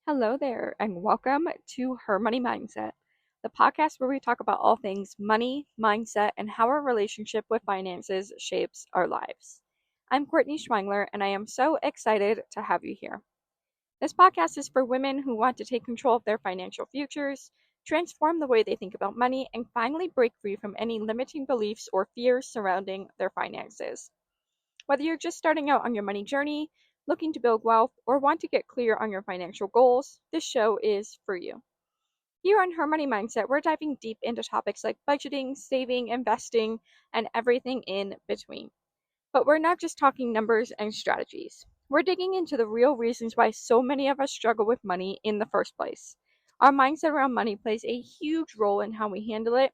Hello there, and welcome to Her Money Mindset, the podcast where we talk about all things money, mindset, and how our relationship with finances shapes our lives. I'm Courtney Schwangler, and I am so excited to have you here. This podcast is for women who want to take control of their financial futures, transform the way they think about money, and finally break free from any limiting beliefs or fears surrounding their finances. Whether you're just starting out on your money journey, looking to build wealth, or want to get clear on your financial goals, this show is for you. Here on Her Money Mindset, we're diving deep into topics like budgeting, saving, investing, and everything in between. But we're not just talking numbers and strategies. We're digging into the real reasons why so many of us struggle with money in the first place. Our mindset around money plays a huge role in how we handle it,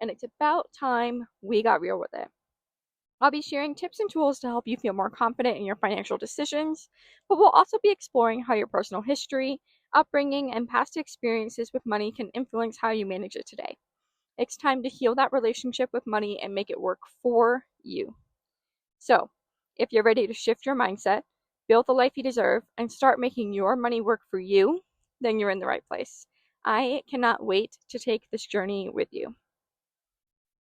and it's about time we got real with it. I'll be sharing tips and tools to help you feel more confident in your financial decisions, but we'll also be exploring how your personal history, upbringing, and past experiences with money can influence how you manage it today. It's time to heal that relationship with money and make it work for you. So, if you're ready to shift your mindset, build the life you deserve, and start making your money work for you, then you're in the right place. I cannot wait to take this journey with you.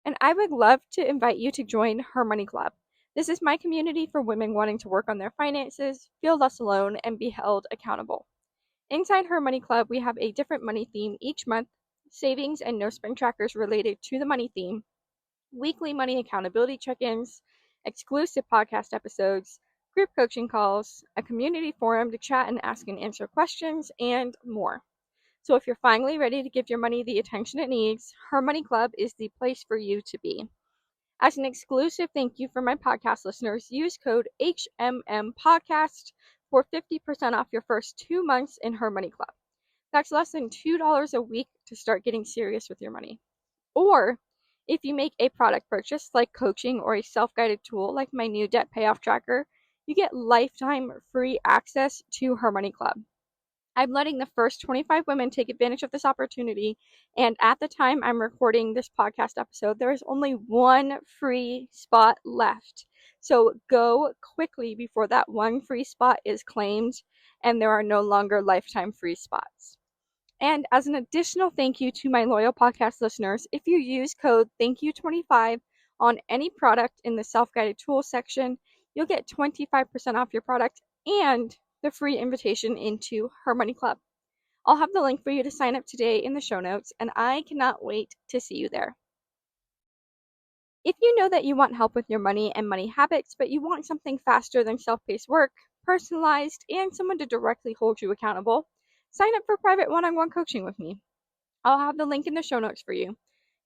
And I would love to invite you to join Her Money Club. This is my community for women wanting to work on their finances, feel less alone, and be held accountable. Inside Her Money Club, we have a different money theme each month, savings and no-spend trackers related to the money theme, weekly money accountability check-ins, exclusive podcast episodes, group coaching calls, a community forum to chat and ask and answer questions, and more. So if you're finally ready to give your money the attention it needs, Her Money Club is the place for you to be. As an exclusive thank you for my podcast listeners, use code HMMPodcast for 50% off your first 2 months in Her Money Club. That's less than $2 a week to start getting serious with your money. Or if you make a product purchase like coaching or a self-guided tool like my new debt payoff tracker, you get lifetime free access to Her Money Club. I'm letting the first 25 women take advantage of this opportunity, and at the time I'm recording this podcast episode, there is only one free spot left. So go quickly before that one free spot is claimed and there are no longer lifetime free spots. And as an additional thank you to my loyal podcast listeners, if you use code THANKYOU25 on any product in the self-guided tools section, you'll get 25% off your product and the free invitation into Her Money Club. I'll have the link for you to sign up today in the show notes, and I cannot wait to see you there. If you know that you want help with your money and money habits, but you want something faster than self-paced work, personalized, and someone to directly hold you accountable, sign up for private one-on-one coaching with me. I'll have the link in the show notes for you.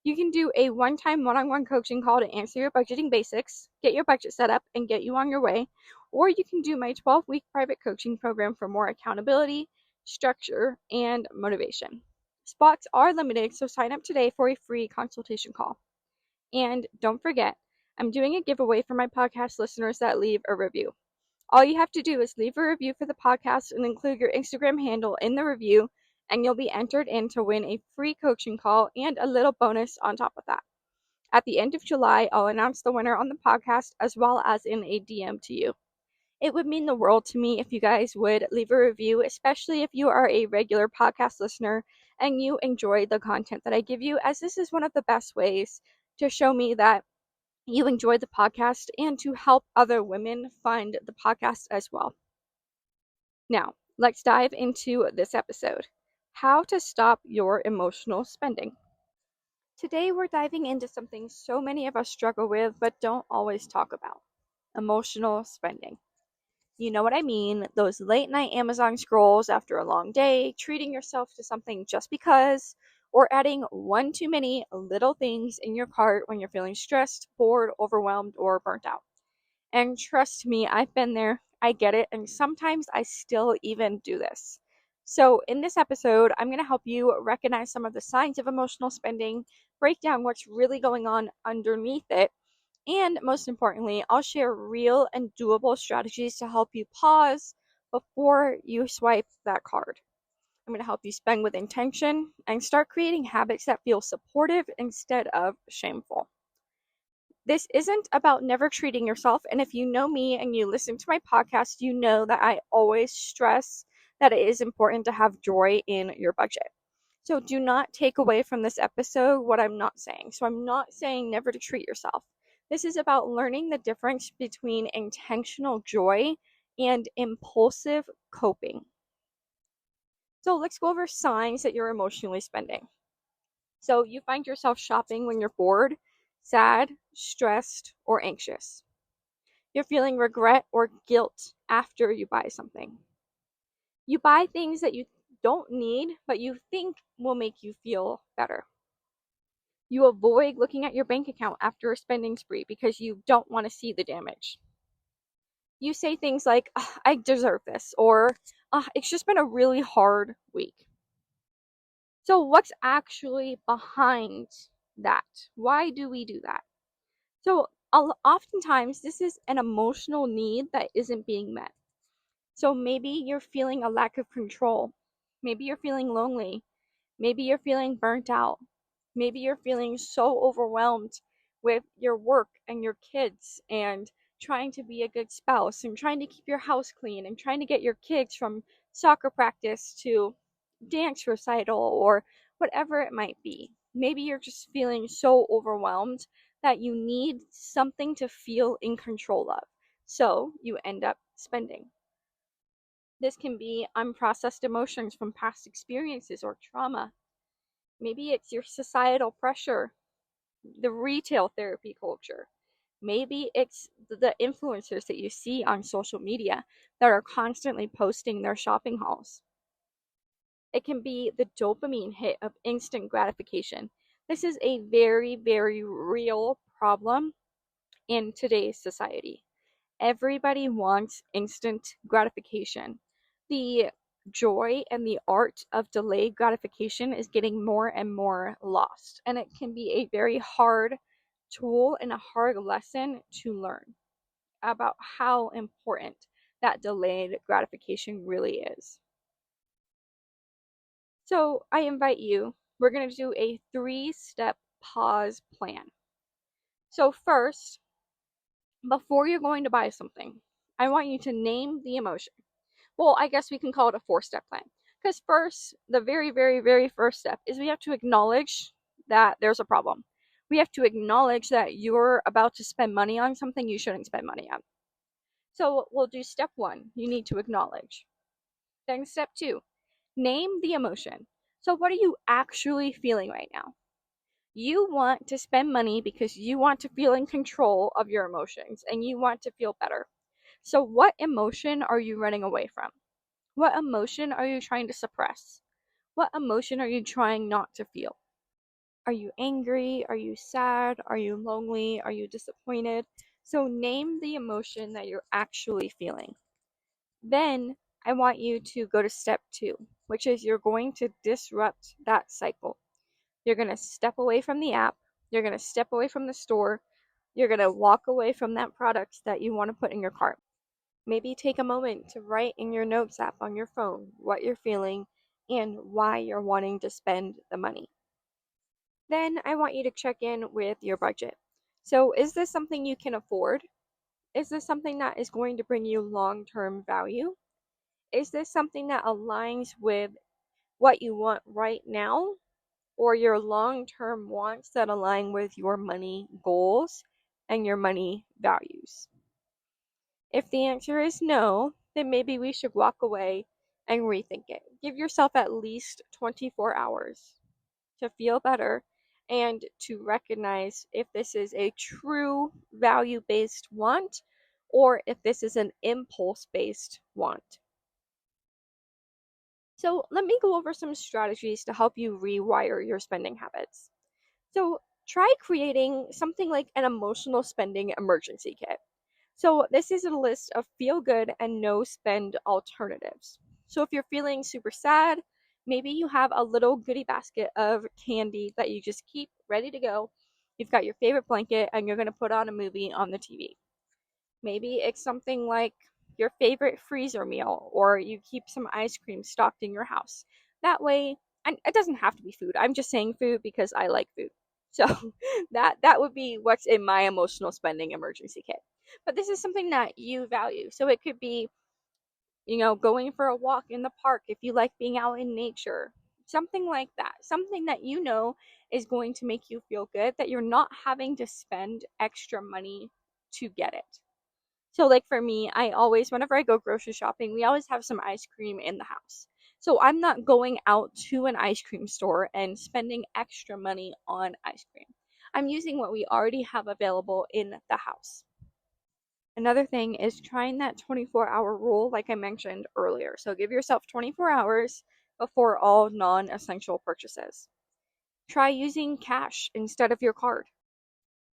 You can do a one-time one-on-one coaching call to answer your budgeting basics, get your budget set up, and get you on your way. Or you can do my 12-week private coaching program for more accountability, structure, and motivation. Spots are limited, so sign up today for a free consultation call. And don't forget, I'm doing a giveaway for my podcast listeners that leave a review. All you have to do is leave a review for the podcast and include your Instagram handle in the review, and you'll be entered in to win a free coaching call and a little bonus on top of that. At the end of July, I'll announce the winner on the podcast as well as in a DM to you. It would mean the world to me if you guys would leave a review, especially if you are a regular podcast listener and you enjoy the content that I give you, as this is one of the best ways to show me that you enjoy the podcast and to help other women find the podcast as well. Now, let's dive into this episode. How to stop your emotional spending. Today, we're diving into something so many of us struggle with but don't always talk about: emotional spending. You know what I mean? Those late night Amazon scrolls after a long day, treating yourself to something just because, or adding one too many little things in your cart when you're feeling stressed, bored, overwhelmed, or burnt out. And trust me, I've been there. I get it. And sometimes I still even do this. So in this episode, I'm going to help you recognize some of the signs of emotional spending, break down what's really going on underneath it, and most importantly, I'll share real and doable strategies to help you pause before you swipe that card. I'm going to help you spend with intention and start creating habits that feel supportive instead of shameful. This isn't about never treating yourself, and if you know me and you listen to my podcast, you know that I always stress that it is important to have joy in your budget. So do not take away from this episode what I'm not saying. So I'm not saying never to treat yourself. This is about learning the difference between intentional joy and impulsive coping. So let's go over signs that you're emotionally spending. So you find yourself shopping when you're bored, sad, stressed, or anxious. You're feeling regret or guilt after you buy something. You buy things that you don't need, but you think will make you feel better. You avoid looking at your bank account after a spending spree because you don't want to see the damage. You say things like, I deserve this, or it's just been a really hard week. So, what's actually behind that? Why do we do that? So, oftentimes, this is an emotional need that isn't being met. So, maybe you're feeling a lack of control. Maybe you're feeling lonely. Maybe you're feeling burnt out. Maybe you're feeling so overwhelmed with your work and your kids and trying to be a good spouse and trying to keep your house clean and trying to get your kids from soccer practice to dance recital or whatever it might be. Maybe you're just feeling so overwhelmed that you need something to feel in control of. So you end up spending. This can be unprocessed emotions from past experiences or trauma. Maybe it's your societal pressure, the retail therapy culture. Maybe it's the influencers that you see on social media that are constantly posting their shopping hauls. It can be the dopamine hit of instant gratification. This is a very, very real problem in today's society. Everybody wants instant gratification. The joy and the art of delayed gratification is getting more and more lost, and it can be a very hard tool and a hard lesson to learn about how important that delayed gratification really is. So I invite you, we're going to do a 3-step pause plan. So first, before you're going to buy something, I want you to name the emotion. Well, I guess we can call it a 4-step plan. Because first, the very, very, very first step is we have to acknowledge that there's a problem. We have to acknowledge that you're about to spend money on something you shouldn't spend money on. So we'll do step 1. You need to acknowledge. Then step 2, name the emotion. So what are you actually feeling right now? You want to spend money because you want to feel in control of your emotions and you want to feel better. So what emotion are you running away from? What emotion are you trying to suppress? What emotion are you trying not to feel? Are you angry? Are you sad? Are you lonely? Are you disappointed? So name the emotion that you're actually feeling. Then I want you to go to step 2, which is you're going to disrupt that cycle. You're going to step away from the app. You're going to step away from the store. You're going to walk away from that product that you want to put in your cart. Maybe take a moment to write in your notes app on your phone what you're feeling and why you're wanting to spend the money. Then I want you to check in with your budget. So, is this something you can afford? Is this something that is going to bring you long-term value? Is this something that aligns with what you want right now or your long-term wants that align with your money goals and your money values? If the answer is no, then maybe we should walk away and rethink it. Give yourself at least 24 hours to feel better and to recognize if this is a true value-based want or if this is an impulse-based want. So let me go over some strategies to help you rewire your spending habits. So try creating something like an emotional spending emergency kit. So this is a list of feel good and no spend alternatives. So if you're feeling super sad, maybe you have a little goodie basket of candy that you just keep ready to go. You've got your favorite blanket and you're going to put on a movie on the TV. Maybe it's something like your favorite freezer meal, or you keep some ice cream stocked in your house. That way, and it doesn't have to be food. I'm just saying food because I like food. So that would be what's in my emotional spending emergency kit. But this is something that you value. So it could be going for a walk in the park if you like being out in nature. Something like that. Something that is going to make you feel good, that you're not having to spend extra money to get it. So, like for me, whenever I go grocery shopping, we always have some ice cream in the house. So, I'm not going out to an ice cream store and spending extra money on ice cream. I'm using what we already have available in the house. Another thing is trying that 24-hour rule, like I mentioned earlier. So, give yourself 24 hours before all non essential purchases. Try using cash instead of your card.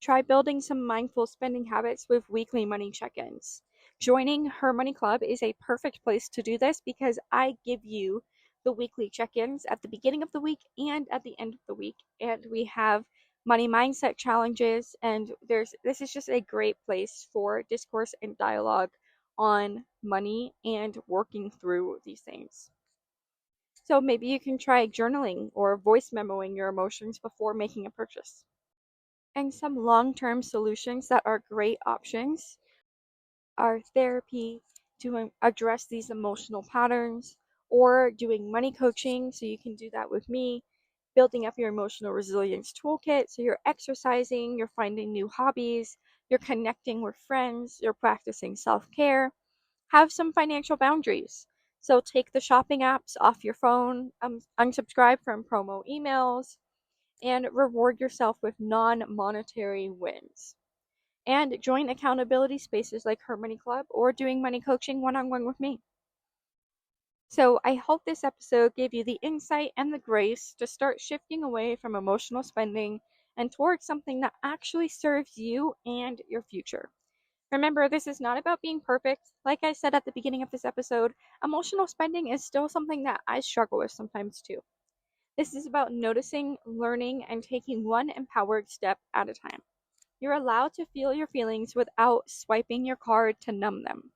Try building some mindful spending habits with weekly money check ins. Joining Her Money Club is a perfect place to do this because I give you the weekly check ins at the beginning of the week and at the end of the week. And we have money mindset challenges. And this is just a great place for discourse and dialogue on money and working through these things. So maybe you can try journaling or voice memoing your emotions before making a purchase. And some long-term solutions that are great options are therapy to address these emotional patterns, or doing money coaching. So you can do that with me, building up your emotional resilience toolkit. So you're exercising, you're finding new hobbies, you're connecting with friends, you're practicing self-care. Have some financial boundaries. So take the shopping apps off your phone, unsubscribe from promo emails, and reward yourself with non-monetary wins. And join accountability spaces like Her Money Club or doing money coaching one-on-one with me. So I hope this episode gave you the insight and the grace to start shifting away from emotional spending and towards something that actually serves you and your future. Remember, this is not about being perfect. Like I said at the beginning of this episode, emotional spending is still something that I struggle with sometimes too. This is about noticing, learning, and taking one empowered step at a time. You're allowed to feel your feelings without swiping your card to numb them.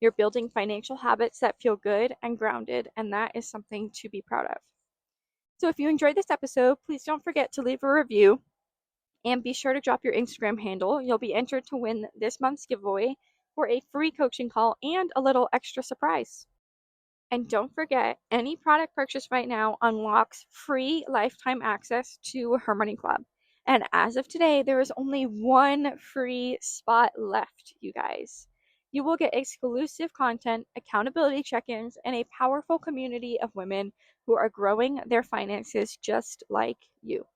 You're building financial habits that feel good and grounded, and that is something to be proud of. So if you enjoyed this episode, please don't forget to leave a review and be sure to drop your Instagram handle. You'll be entered to win this month's giveaway for a free coaching call and a little extra surprise. And don't forget, any product purchase right now unlocks free lifetime access to Her Money Club. And as of today, there is only one free spot left, you guys. You will get exclusive content, accountability check-ins, and a powerful community of women who are growing their finances just like you.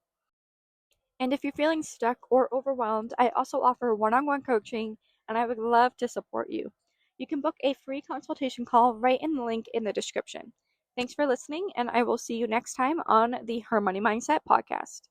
And if you're feeling stuck or overwhelmed, I also offer one-on-one coaching, and I would love to support you. You can book a free consultation call right in the link in the description. Thanks for listening, and I will see you next time on the Her Money Mindset podcast.